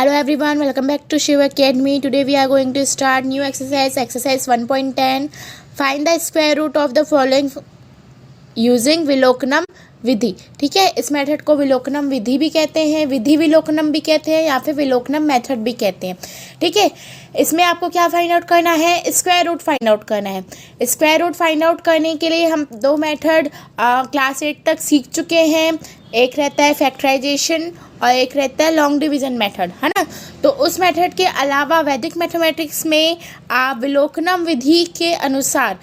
Hello everyone, welcome back to Shiv Academy. Today we are going to start new exercise 1.10. Find the square root of the following using विलोकनम विधि। ठीक है, इस method को विलोकनम विधि भी कहते हैं, विधि विलोकनम भी कहते हैं या फिर विलोकनम मेथड भी कहते हैं। ठीक है, इसमें आपको क्या फाइंड आउट करना है, स्क्वायर रूट फाइंड आउट करना है। स्क्वायर रूट फाइंड आउट करने के लिए हम दो मेथड क्लास 8 तक सीख चुके हैं। एक रहता है फैक्टराइजेशन और एक रहता है लॉन्ग डिवीज़न मेथड, है ना। तो उस मेथड के अलावा वैदिक मैथमेटिक्स में आप विलोकनम विधि के अनुसार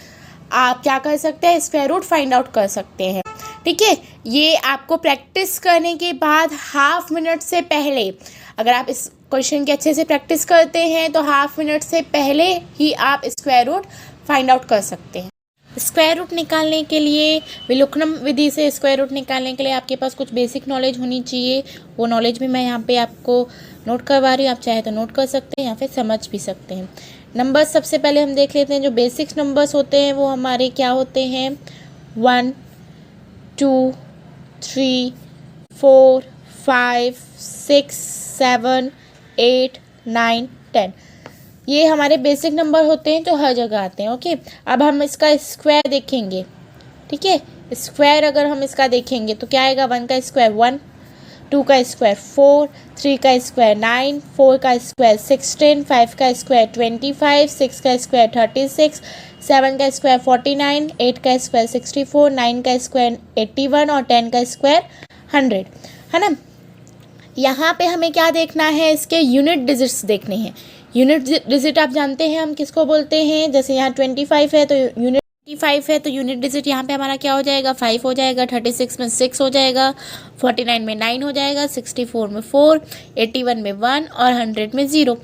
आप क्या कर सकते हैं, स्क्वायर रूट फाइंड आउट कर सकते हैं। ठीक है, ये आपको प्रैक्टिस करने के बाद हाफ मिनट से पहले, अगर आप इस क्वेश्चन की अच्छे से प्रैक्टिस करते हैं तो हाफ मिनट से पहले ही आप स्क्वायर रूट फाइंड आउट कर सकते हैं। स्क्वायर रूट निकालने के लिए, विलोकनम विधि से स्क्वायर रूट निकालने के लिए आपके पास कुछ बेसिक नॉलेज होनी चाहिए। वो नॉलेज भी मैं यहाँ पे आपको नोट करवा रही हूँ, आप चाहे तो नोट कर सकते हैं या फिर समझ भी सकते हैं। नंबर्स सबसे पहले हम देख लेते हैं। जो बेसिक नंबर्स होते हैं वो हमारे क्या होते हैं, 1 2 3 4 5 6 7 8 9 10, ये हमारे बेसिक नंबर होते हैं जो हर जगह आते हैं। ओके, अब हम इसका स्क्वायर देखेंगे। ठीक है, स्क्वायर अगर हम इसका देखेंगे तो क्या आएगा, 1 का स्क्वायर 1, 2 का स्क्वायर 4, 3 का स्क्वायर 9, 4 का स्क्वायर 16, 5 का स्क्वायर 25, 6 का स्क्वायर 36, 7 का स्क्वायर 49, 8 का स्क्वायर 64, 9 का स्क्वायर 81 और 10 का स्क्वायर 100, है ना। यहाँ पे हमें क्या देखना है, इसके यूनिट डिजिट्स देखने हैं। यूनिट डिजिट आप जानते हैं हम किसको बोलते हैं, जैसे यहाँ 25 है तो यूनिट डिजिट यहाँ पे हमारा क्या हो जाएगा, 5 हो जाएगा, 36 में 6 हो जाएगा, 49 में 9 हो जाएगा, 64 में 4, 81 में 1 और 100 में 0,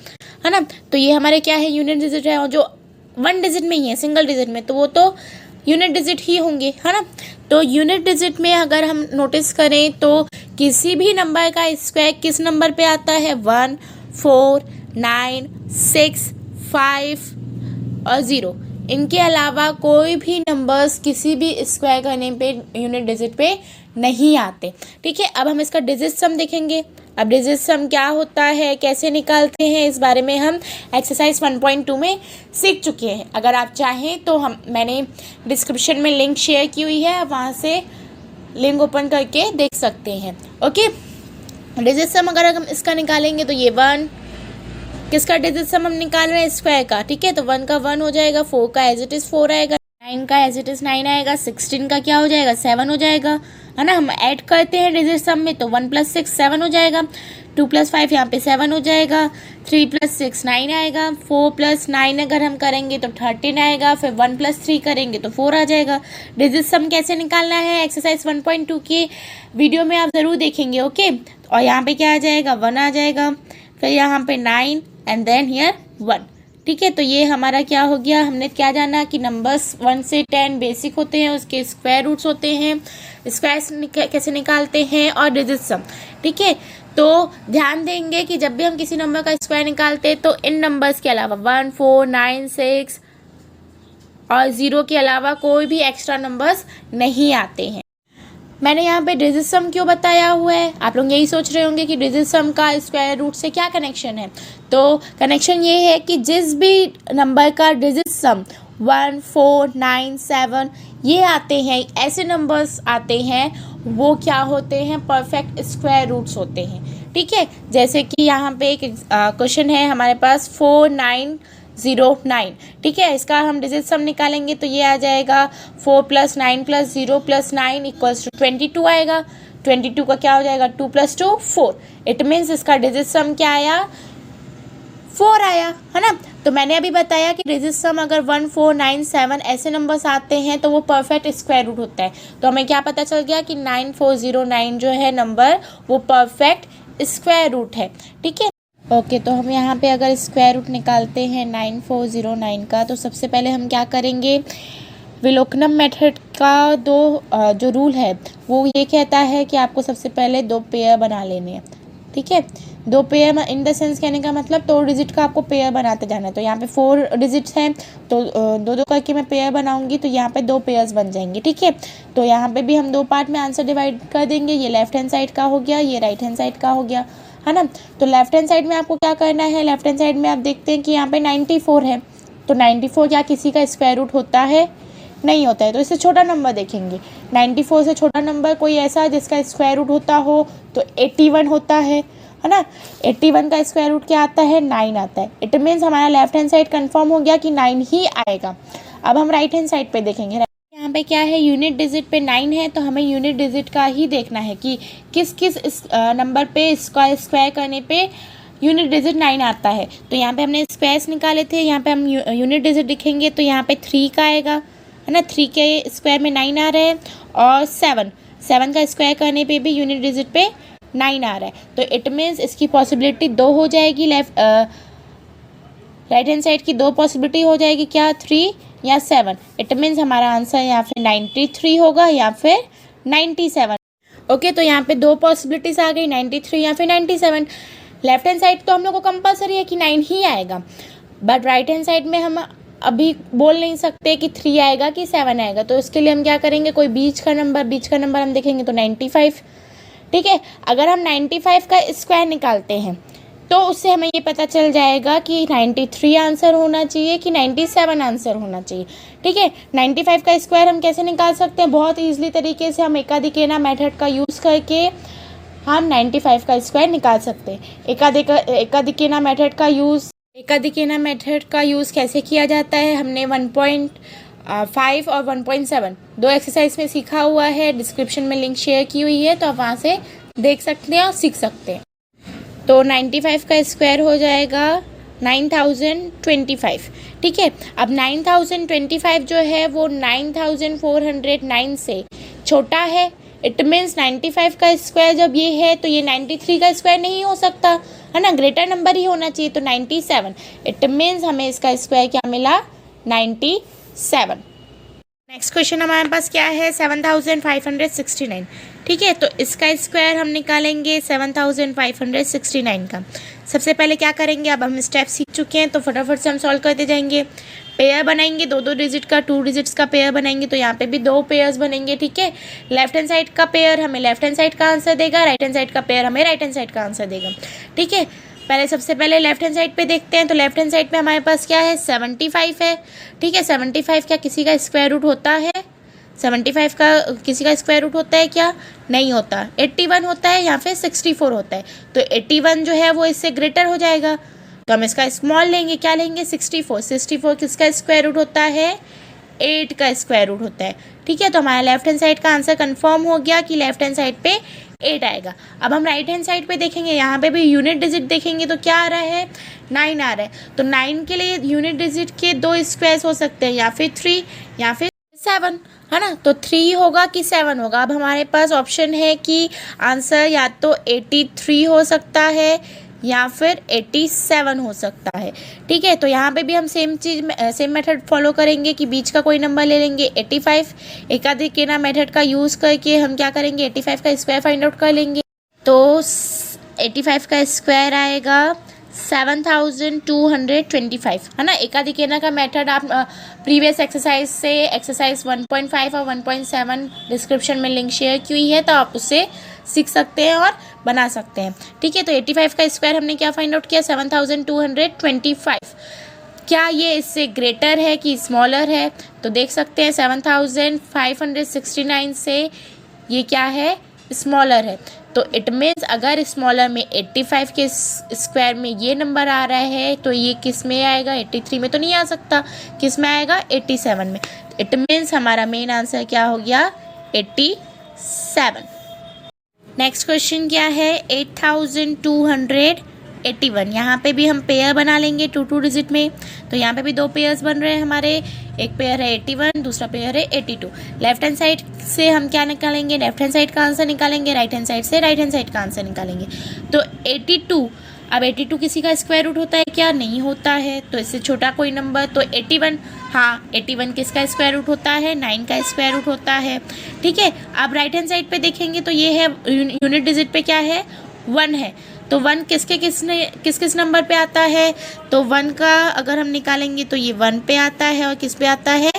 है ना। तो ये हमारे क्या है, यूनिट डिजिट है। और जो 1 डिजिट में ही है, सिंगल डिजिट में, तो वो तो यूनिट डिजिट ही होंगे, है ना। तो यूनिट डिजिट में अगर हम नोटिस करें तो किसी भी नंबर का स्क्वायर किस नंबर पे आता है, 1 4 9 6 5 और 0। इनके अलावा कोई भी नंबर्स किसी भी स्क्वायर करने पे यूनिट डिजिट पे नहीं आते। ठीक है, अब हम इसका डिजिट सम देखेंगे। अब डिजिट सम क्या होता है, कैसे निकालते हैं, इस बारे में हम एक्सरसाइज 1.2 में सीख चुके हैं। अगर आप चाहें तो मैंने डिस्क्रिप्शन में लिंक शेयर की हुई है, वहाँ से लिंक ओपन करके देख सकते हैं। ओके, डिजिट सम अगर हम इसका निकालेंगे तो ये 1, किसका डिजिट सम हम निकाल रहे हैं, स्क्वायर का। ठीक है, तो 1 का 1 हो जाएगा, 4 का एज इट इज़ 4 आएगा, 9 का एज इट इज़ 9 आएगा, 16 का क्या हो जाएगा, 7 हो जाएगा, है ना। हम ऐड करते हैं डिजिट सम में तो 1 + 6 7 हो जाएगा, 2 + 5 यहाँ पे 7 हो जाएगा, 3 + 6 9 आएगा, 4 + 9 अगर हम करेंगे तो 13 आएगा, फिर 1 + 3 करेंगे तो 4 आ जाएगा। डिजिट सम कैसे निकालना है, एक्सरसाइज 1.2 की वीडियो में आप ज़रूर देखेंगे। ओके, और यहाँ पे क्या आ जाएगा, 1 आ जाएगा, फिर यहाँ पे 9 एंड देन हियर 1। ठीक है, तो ये हमारा क्या हो गया, हमने क्या जाना कि नंबर्स 1 से 10 बेसिक होते हैं, उसके स्क्वायर रूट्स होते हैं, स्क्वायर कैसे निकालते हैं और डिजिट सम। ठीक है, तो ध्यान देंगे कि जब भी हम किसी नंबर का स्क्वायर निकालते हैं तो इन नंबर्स के अलावा 1 4 9 6 और 0 के अलावा कोई भी एक्स्ट्रा नंबर्स नहीं आते हैं। मैंने यहाँ पे डिजिट सम क्यों बताया हुआ है, आप लोग यही सोच रहे होंगे कि डिजिट सम का स्क्वायर रूट से क्या कनेक्शन है। तो कनेक्शन ये है कि जिस भी नंबर का डिजिट सम 1 4 9 7 ये आते हैं, ऐसे नंबर्स आते हैं, वो क्या होते हैं, परफेक्ट स्क्वायर रूट्स होते हैं। ठीक है, जैसे कि यहाँ पे एक क्वेश्चन है हमारे पास 4909। ठीक है, इसका हम डिजिट सम निकालेंगे तो ये आ जाएगा 4 + 9 + 0 + 9 = 22 आएगा। 22 का क्या हो जाएगा, 2 + 2 4। इट मीन्स इसका डिजिट सम क्या आया, 4 आया, है ना। तो मैंने अभी बताया कि डिजिट सम अगर 1 4 9 7 ऐसे नंबर्स आते हैं तो वो परफेक्ट स्क्वायर रूट होता है। तो हमें क्या पता चल गया कि 9409 जो है नंबर, वो परफेक्ट स्क्वायर रूट है। ठीक है, ओके, तो हम यहाँ पे अगर स्क्वायर रूट निकालते हैं 9409 का, तो सबसे पहले हम क्या करेंगे, विलोकनम मेथड का जो रूल है वो ये कहता है कि आपको सबसे पहले 2 पेयर बना लेने हैं। ठीक है, 2 पेयर इन द सेंस कहने का मतलब 2 डिजिट का आपको पेयर बनाते जाना है। तो यहाँ पे 4 डिजिट्स हैं तो 2 करके मैं पेयर बनाऊंगी तो यहाँ पे 2 पेयर्स बन जाएंगे। ठीक है, तो यहाँ पे भी हम 2 पार्ट में आंसर डिवाइड कर देंगे। ये लेफ्ट हैंड साइड का हो गया, ये राइट हैंड साइड का हो गया, है ना। तो लेफ्ट हैंड साइड में आपको क्या करना है, लेफ्ट हैंड साइड में आप देखते हैं कि यहाँ पे 94 है, तो 94 क्या किसी का स्क्वायर रूट होता है, नहीं होता है। तो इससे छोटा नंबर देखेंगे, 94 से छोटा नंबर कोई ऐसा जिसका स्क्वायर रूट होता हो तो 81 होता है ना। 81 का स्क्वायर रूट क्या आता है, 9 आता है। इट मीन्स हमारा लेफ्ट हैंड साइड कंफर्म हो गया कि 9 ही आएगा। अब हम राइट हैंड साइड पे देखेंगे, यहाँ पे क्या है, यूनिट डिजिट पे 9 है, तो हमें यूनिट डिजिट का ही देखना है कि किस किस नंबर पे इसका स्क्वायर करने पे यूनिट डिजिट 9 आता है। तो यहाँ पे हमने स्क्वायर्स निकाले थे, यहाँ पे हम यूनिट डिजिट दिखेंगे तो यहाँ पे 3 का आएगा, है ना। 3 के स्क्वायर में 9 आ रहा है, और 7 का स्क्वायर करने पे भी यूनिट डिजिट पे 9 आ रहा है। तो इट मीन्स इसकी पॉसिबिलिटी 2 हो जाएगी, राइट हैंड साइड की 2 पॉसिबिलिटी हो जाएगी, क्या 3 या 7। इट मीन्स हमारा आंसर यहाँ पे 93 होगा या फिर 97। ओके, तो यहाँ पे 2 पॉसिबिलिटीज आ गई, 93 या फिर 97। लेफ्ट हैंड साइड तो हम लोग को कंपलसरी है कि 9 ही आएगा, बट राइट हैंड साइड में हम अभी बोल नहीं सकते कि 3 आएगा कि 7 आएगा। तो इसके लिए हम क्या करेंगे, कोई बीच का नंबर हम देखेंगे तो 95, ठीक है। अगर हम 95 का स्क्वायर निकालते हैं तो उससे हमें ये पता चल जाएगा कि 93 आंसर होना चाहिए कि 97 आंसर होना चाहिए, ठीक है। 95 का स्क्वायर हम कैसे निकाल सकते हैं, बहुत ईजिली तरीके से हम एकादिकेना मेथड का यूज़ करके हम 95 का स्क्वायर निकाल सकते हैं। एकादिकेना मेथड का यूज़ कैसे किया जाता है, हमने 1.5 और 1.7 2 एक्सरसाइज में सीखा हुआ है, डिस्क्रिप्शन में लिंक शेयर की हुई है, तो आप वहाँ से देख सकते हैं और सीख सकते हैं। तो 95 का स्क्वायर हो जाएगा 9025, ठीक है। अब 9025 जो है वो 9409 से छोटा है। इट मीन्स 95 का स्क्वायर जब ये है तो ये 93 का स्क्वायर नहीं हो सकता, है ना, ग्रेटर नंबर ही होना चाहिए, तो 97। इट मीन्स हमें इसका स्क्वायर क्या मिला, 97। नेक्स्ट क्वेश्चन हमारे पास क्या है, 7569, ठीक है। तो इसका स्क्वायर हम निकालेंगे 7569 का। सबसे पहले क्या करेंगे, अब हम स्टेप सीख चुके हैं तो फटाफट से हम सॉल्व करते जाएंगे। पेयर बनाएंगे, 2 डिजिट का, 2 डिजिट्स का पेयर बनाएंगे, तो यहाँ पे भी 2 पेयर्स बनेंगे, ठीक है। लेफ्ट हैंड साइड का पेयर हमें लेफ्ट हैंड साइड का आंसर देगा, राइट हैंड साइड का पेयर हमें राइट हैंड साइड का आंसर देगा, ठीक है। सबसे पहले लेफ्ट हैंड साइड पे देखते हैं, तो लेफ्ट हैंड साइड पे हमारे पास क्या है, 75 है, ठीक है। 75 क्या किसी का स्क्वायर रूट होता है, 75 का किसी का स्क्वायर रूट होता है क्या, नहीं होता। 81 होता है या फिर 64 होता है, तो 81 जो है वो इससे ग्रेटर हो जाएगा, तो हम इसका स्मॉल लेंगे, क्या लेंगे, 64 किसका स्क्वायर रूट होता है, 8 का स्क्वायर रूट होता है, ठीक है। तो हमारा लेफ्ट हैंड साइड का आंसर कंफर्म हो गया कि लेफ्ट हैंड साइड पे 8 आएगा। अब हम राइट हैंड साइड पे देखेंगे, यहाँ पे भी यूनिट डिजिट देखेंगे तो क्या आ रहा है, 9 आ रहा है। तो 9 के लिए यूनिट डिजिट के 2 स्क्वायर्स हो सकते हैं, या फिर 3 या फिर 7, है ना। तो 3 होगा कि 7 होगा। अब हमारे पास ऑप्शन है कि आंसर या तो 83 हो सकता है या फिर 87 हो सकता है, ठीक है। तो यहाँ पे भी हम सेम मेथड फॉलो करेंगे कि बीच का कोई नंबर ले लेंगे, 85। एकादिकेना मेथड का यूज़ करके हम क्या करेंगे, 85 का स्क्वायर फाइंड आउट कर लेंगे। तो 85 का स्क्वायर आएगा 7225, है ना। एकादिकेना का मेथड आप प्रीवियस एक्सरसाइज से एक्सरसाइज 1.5 और 1.7 डिस्क्रिप्शन में लिंक शेयर की हुई है, तो आप उससे सीख सकते हैं और बना सकते हैं, ठीक है। तो 85 का स्क्वायर हमने क्या फाइंड आउट किया, 7225। क्या ये इससे ग्रेटर है कि स्मॉलर है, तो देख सकते हैं 7569 से ये क्या है, स्मॉलर है। तो इट मीन्स अगर स्मॉलर में 85 के स्क्वायर में ये नंबर आ रहा है तो ये किस में आएगा, 83 में तो नहीं आ सकता, किस में आएगा, 87 में। इट मीन्स हमारा मेन आंसर क्या हो गया, 87। नेक्स्ट क्वेश्चन क्या है, 8281। यहाँ पे भी हम पेयर बना लेंगे 2 डिजिट में, तो यहाँ पे भी 2 पेयर्स बन रहे हैं हमारे, एक पेयर है 81, दूसरा पेयर है 82। लेफ्ट हैंड साइड से हम क्या निकालेंगे, लेफ्ट हैंड साइड का आंसर निकालेंगे, राइट हैंड साइड से राइट हैंड साइड का आंसर निकालेंगे। तो 82, अब 82 किसी का स्क्वायर रूट होता है क्या, नहीं होता है, तो इससे छोटा कोई नंबर, तो 81, हाँ 81 किसका स्क्वायर रूट होता है, 9 का स्क्वायर रूट होता है, ठीक है। अब राइट हैंड साइड पे देखेंगे तो ये है यूनिट डिजिट पे क्या है, 1 है, तो 1 किस किस नंबर पे आता है, तो 1 का अगर हम निकालेंगे तो ये 1 पे आता है, और किस पे आता है,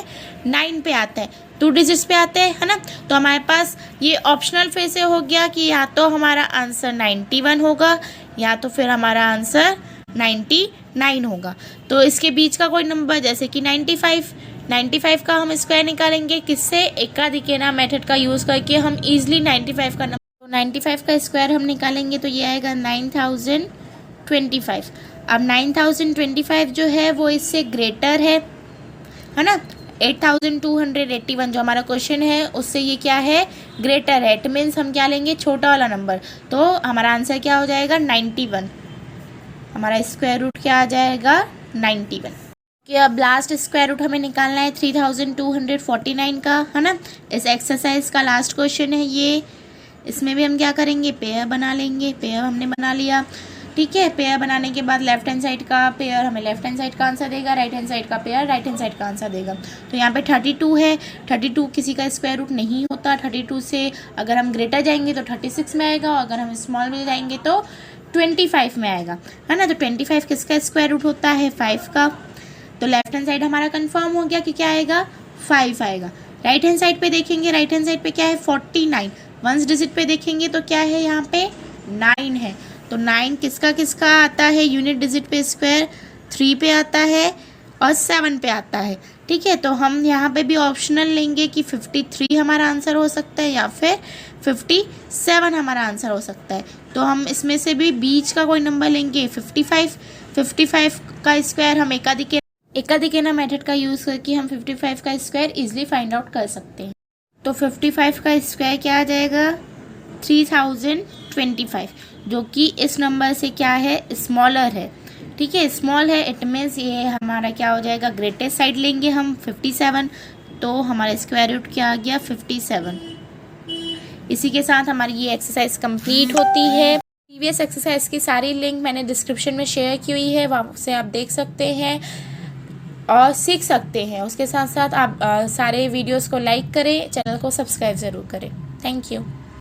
9 पे आता है। 2 डिजिट्स पे आते हैं, है ना। तो हमारे पास ये ऑप्शनल फिर से हो गया कि या तो हमारा आंसर 91 होगा या तो फिर हमारा आंसर 99 होगा। तो इसके बीच का कोई नंबर जैसे कि 95 का हम स्क्वायर निकालेंगे किससे, एकादिकेना मेथड का यूज़ करके हम इजीली 95 का नंबर, तो 95 का स्क्वायर हम निकालेंगे तो ये आएगा 9025। अब 9025 जो है वो इससे ग्रेटर है ना। 8281 जो हमारा क्वेश्चन है उससे ये क्या है, ग्रेटर है। इट मीन्स हम क्या लेंगे, छोटा वाला नंबर। तो हमारा आंसर क्या हो जाएगा 91। हमारा स्क्वायर रूट क्या आ जाएगा 91। कि अब लास्ट स्क्वायर रूट हमें निकालना है 3249 का, है ना। इस एक्सरसाइज का लास्ट क्वेश्चन है ये। इसमें भी हम क्या करेंगे, पेयर बना लेंगे। पेयर हमने बना लिया, ठीक है। पेयर बनाने के बाद लेफ्ट हैंड साइड का पेयर हमें लेफ्ट हैंड साइड का आंसर देगा, राइट हैंड साइड का पेयर राइट हैंड साइड का आंसर देगा। तो यहाँ पे 32 है, 32 किसी का स्क्वायर रूट नहीं होता। 32 से अगर हम ग्रेटर जाएंगे तो 36 में आएगा, और अगर हम स्मॉल में जाएंगे तो 25 में आएगा, है ना। तो 25 किसका स्क्वायर रूट होता है, 5 का। तो लेफ्ट हैंड साइड हमारा कंफर्म हो गया कि क्या आएगा, 5 आएगा। राइट हैंड साइड पे देखेंगे, राइट हैंड साइड पे क्या है 49। वंस डिजिट पे देखेंगे तो क्या है यहाँ पे 9 है। तो 9 किसका किसका आता है यूनिट डिजिट पे स्क्वायर, 3 पे आता है और 7 पे आता है, ठीक है। तो हम यहाँ पे भी ऑप्शनल लेंगे कि 53 हमारा आंसर हो सकता है या फिर 57 हमारा आंसर हो सकता है। तो हम इसमें से भी बीच का कोई नंबर लेंगे 55 का स्क्वायर हम एकादिकेना मेथड का यूज़ करके हम 55 का स्क्वायर इजीली फाइंड आउट कर सकते हैं। तो 55 का स्क्वायर क्या आ जाएगा 3025, जो कि इस नंबर से क्या है, स्मॉलर है, ठीक है। स्मॉल है, इट मीन्स ये हमारा क्या हो जाएगा, ग्रेटेस्ट साइड लेंगे हम 57। तो हमारा स्क्वायर रूट क्या आ गया 57। इसी के साथ हमारी ये एक्सरसाइज कंप्लीट होती है। प्रीवियस एक्सरसाइज की सारी लिंक मैंने डिस्क्रिप्शन में शेयर की हुई है, वहाँ से आप देख सकते हैं और सीख सकते हैं। उसके साथ साथ आप सारे वीडियोस को लाइक करें, चैनल को सब्सक्राइब ज़रूर करें। Thank you.